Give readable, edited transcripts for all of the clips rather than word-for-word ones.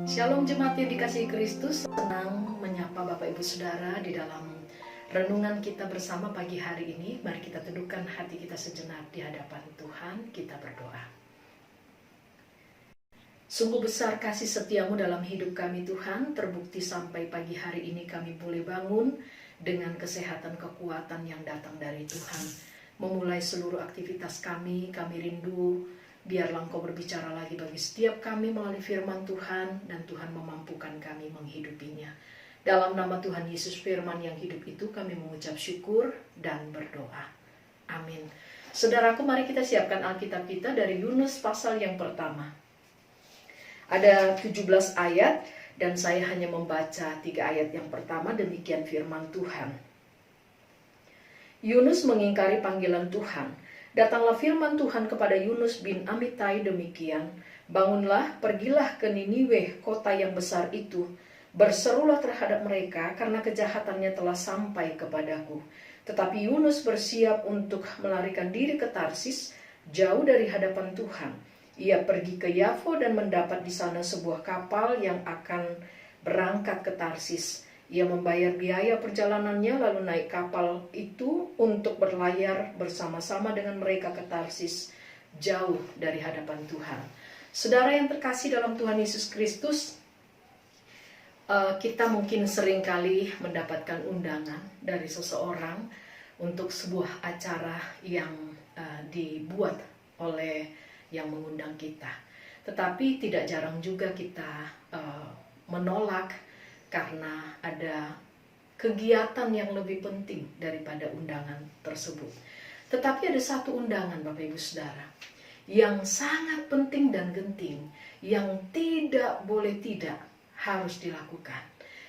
Shalom jemaat yang dikasihi Kristus, senang menyapa Bapak Ibu Saudara di dalam renungan kita bersama pagi hari ini. Mari kita teduhkan hati kita sejenak di hadapan Tuhan, kita berdoa. Sungguh besar kasih setiamu dalam hidup kami Tuhan, terbukti sampai pagi hari ini kami boleh bangun dengan kesehatan kekuatan yang datang dari Tuhan. Memulai seluruh aktivitas kami rindu biarlah Engkau berbicara lagi bagi setiap kami melalui firman Tuhan, dan Tuhan memampukan kami menghidupinya. Dalam nama Tuhan Yesus firman yang hidup itu kami mengucap syukur dan berdoa. Amin. Saudaraku, mari kita siapkan Alkitab kita dari Yunus pasal yang pertama. Ada 17 ayat dan saya hanya membaca 3 ayat yang pertama. Demikian firman Tuhan. Yunus mengingkari panggilan Tuhan. Datanglah firman Tuhan kepada Yunus bin Amittai demikian, bangunlah, pergilah ke Niniwe, kota yang besar itu. Berserulah terhadap mereka karena kejahatannya telah sampai kepadaku. Tetapi Yunus bersiap untuk melarikan diri ke Tarsis, jauh dari hadapan Tuhan. Ia pergi ke Yafo dan mendapat di sana sebuah kapal yang akan berangkat ke Tarsis. Ia membayar biaya perjalanannya lalu naik kapal itu untuk berlayar bersama-sama dengan mereka ke Tarsis, jauh dari hadapan Tuhan. Saudara yang terkasih dalam Tuhan Yesus Kristus, kita mungkin seringkali mendapatkan undangan dari seseorang untuk sebuah acara yang dibuat oleh yang mengundang kita. Tetapi tidak jarang juga kita menolak karena ada kegiatan yang lebih penting daripada undangan tersebut. Tetapi ada satu undangan Bapak Ibu Saudara yang sangat penting dan genting, yang tidak boleh tidak harus dilakukan.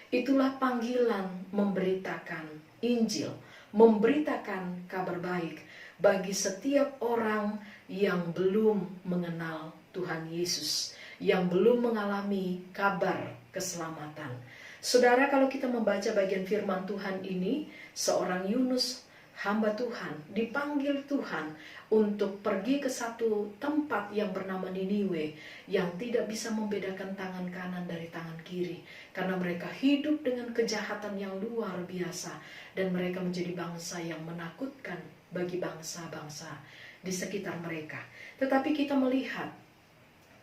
Itulah panggilan memberitakan Injil, memberitakan kabar baik bagi setiap orang yang belum mengenal Tuhan Yesus, yang belum mengalami kabar keselamatan. Saudara, kalau kita membaca bagian firman Tuhan ini, seorang Yunus, hamba Tuhan, dipanggil Tuhan untuk pergi ke satu tempat yang bernama Niniwe, yang tidak bisa membedakan tangan kanan dari tangan kiri, karena mereka hidup dengan kejahatan yang luar biasa, dan mereka menjadi bangsa yang menakutkan bagi bangsa-bangsa di sekitar mereka. Tetapi kita melihat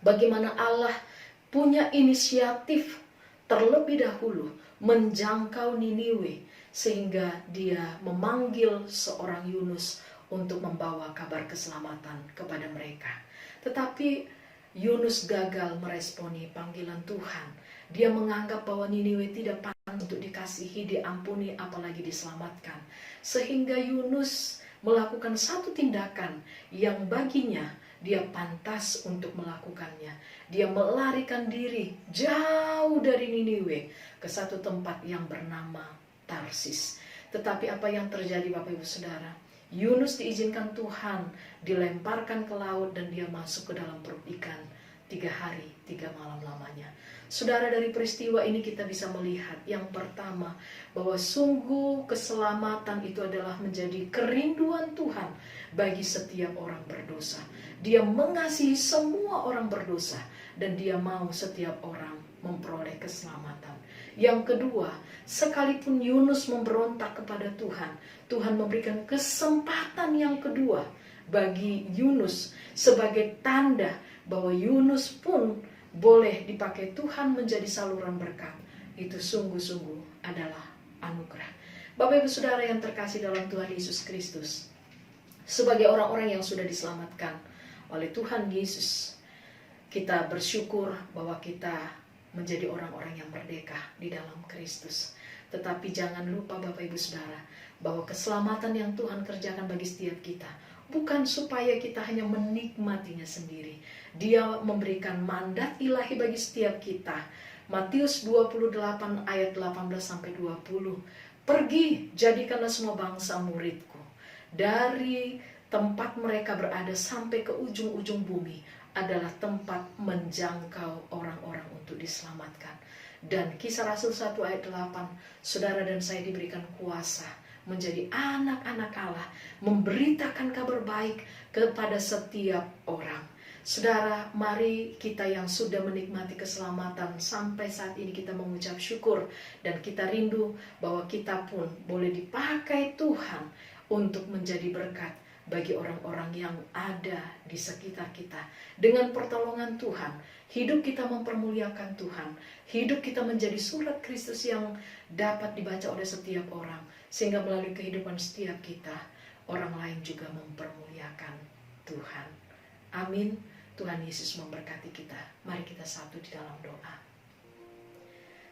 bagaimana Allah punya inisiatif terlebih dahulu menjangkau Niniwe, sehingga dia memanggil seorang Yunus untuk membawa kabar keselamatan kepada mereka. Tetapi Yunus gagal meresponi panggilan Tuhan. Dia menganggap bahwa Niniwe tidak pantas untuk dikasihi, diampuni, apalagi diselamatkan. Sehingga Yunus melakukan satu tindakan yang baginya dia pantas untuk melakukannya. Dia melarikan diri jauh dari Niniwe ke satu tempat yang bernama Tarsis. Tetapi apa yang terjadi Bapak Ibu Saudara? Yunus diizinkan Tuhan dilemparkan ke laut dan dia masuk ke dalam perut ikan 3 hari 3 malam lamanya. Saudara, dari peristiwa ini kita bisa melihat yang pertama, bahwa sungguh keselamatan itu adalah menjadi kerinduan Tuhan bagi setiap orang berdosa. Dia mengasihi semua orang berdosa dan dia mau setiap orang memperoleh keselamatan. Yang kedua, sekalipun Yunus memberontak kepada Tuhan, Tuhan memberikan kesempatan yang kedua bagi Yunus sebagai tanda bahwa Yunus pun boleh dipakai Tuhan menjadi saluran berkat. Itu sungguh-sungguh adalah anugerah. Bapak Ibu Saudara yang terkasih dalam Tuhan Yesus Kristus, sebagai orang-orang yang sudah diselamatkan oleh Tuhan Yesus, kita bersyukur bahwa kita menjadi orang-orang yang merdeka di dalam Kristus. Tetapi jangan lupa Bapak Ibu Saudara, bahwa keselamatan yang Tuhan kerjakan bagi setiap kita bukan supaya kita hanya menikmatinya sendiri. Dia memberikan mandat ilahi bagi setiap kita. Matius 28 ayat 18-20. Pergi, jadikanlah semua bangsa muridku. Dari tempat mereka berada sampai ke ujung-ujung bumi adalah tempat menjangkau orang-orang untuk diselamatkan. Dan Kisah Rasul 1 ayat 8, saudara dan saya diberikan kuasa menjadi anak-anak Allah, memberitakan kabar baik kepada setiap orang. Saudara, mari kita yang sudah menikmati keselamatan sampai saat ini kita mengucap syukur dan kita rindu bahwa kita pun boleh dipakai Tuhan untuk menjadi berkat bagi orang-orang yang ada di sekitar kita. Dengan pertolongan Tuhan, hidup kita mempermuliakan Tuhan, hidup kita menjadi surat Kristus yang dapat dibaca oleh setiap orang, sehingga melalui kehidupan setiap kita, orang lain juga mempermuliakan Tuhan. Amin. Tuhan Yesus memberkati kita. Mari kita satu di dalam doa.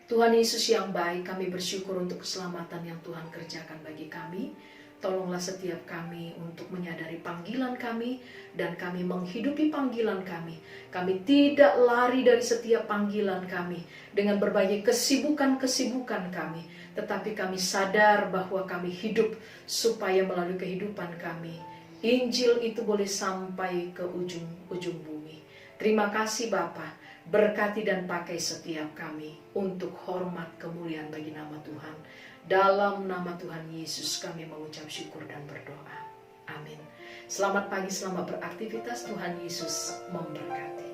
Tuhan Yesus yang baik, kami bersyukur untuk keselamatan yang Tuhan kerjakan bagi kami. Tolonglah setiap kami untuk menyadari panggilan kami dan kami menghidupi panggilan kami. Kami tidak lari dari setiap panggilan kami dengan berbagai kesibukan-kesibukan kami. Tetapi kami sadar bahwa kami hidup supaya melalui kehidupan kami Injil itu boleh sampai ke ujung bumi. Terima kasih Bapa, berkati dan pakai setiap kami untuk hormat kemuliaan bagi nama Tuhan. Dalam nama Tuhan Yesus kami mengucap syukur dan berdoa. Amin. Selamat pagi, selamat beraktivitas. Tuhan Yesus memberkati.